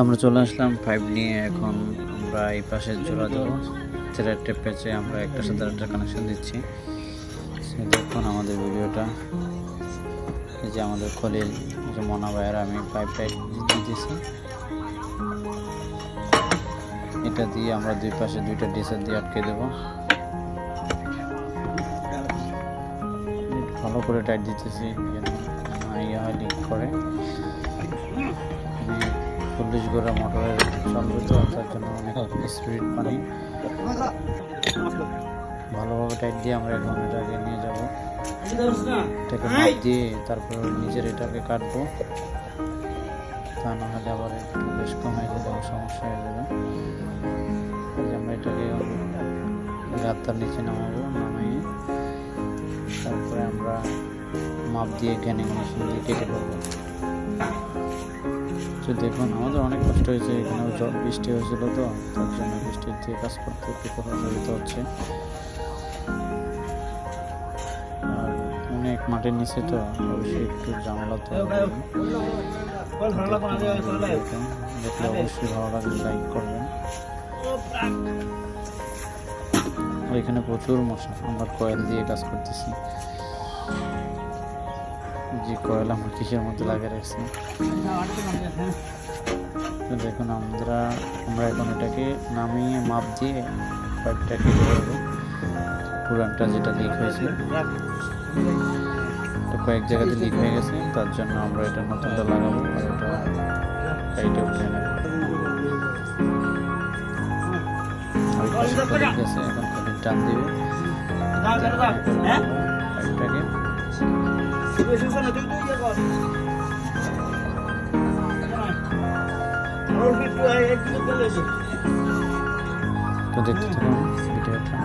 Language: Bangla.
আমরা চলে আসলাম 5 নিয়ে। এখন আমরা এই পাশে জোড়া দেবো, থ্রেড পেঁচে আমরা একটা সাথে একটা কানেকশন দিচ্ছি। দেখুন আমাদের ভিডিওটা, এই যে আমাদের খলিল, এই যে মনা ভাইয়ের আমি পাইপটা দিতেছি। এটা দিয়ে আমরা দুই পাশে দুইটা ডিসের দিয়ে আটকে দেবো। ভালো করে টাইট দিতেছি যেন ইয়ে হয়, লিক করে। 40 গোড়া মোটরের চলবে তো, তার জন্য অনেক স্পিড পানি। ভালোভাবে টাইট দিয়ে আমরা এখন এটাকে নিয়ে যাবো, এটাকে মাপ দিয়ে তারপর নিজের এটাকে কাটবো। তা না হলে আবার একটু বেশ কম হয়ে গেলে সমস্যা হয়ে যাবে। আমরা এটাকে গাতার নিচে নামাবো, নামিয়ে তারপরে আমরা মাপ দিয়ে গ্যানিং মেশিন দিয়ে কেটে পড়বো। তো দেখুন আমাদের অনেক কষ্ট হয়েছে, এখানে বৃষ্টি হয়েছিল তো, তার জন্য বৃষ্টির দিয়ে কাজ করতে একটু প্রভাবিত হচ্ছে। আর অনেক মাটির নিচে তো অবশ্যই একটু ঝামেলা তো। দেখলে অবশ্যই ভালো লাগলে লাইক করবেন। ওইখানে প্রচুর মশা, আমরা কয়েল দিয়ে কাজ করতেছি। যে কয়েল আমরা কিসের মধ্যে লাগিয়ে রাখছি। দেখুন আমরা এখন এটাকে নামিয়ে মাপ দিয়ে পাইপটা কেটে দেবো। পুরানটা যেটা লিক হয়েছে, কয়েক জায়গাতে লিক হয়ে গেছে, তার জন্য আমরা এটা নতুনটা লাগাবো আর ওটা সাইডে উঠে নেব। এখন খালি টান দিবে পাইপটাকে। তো দেখতে থাকুন ভিডিওটা।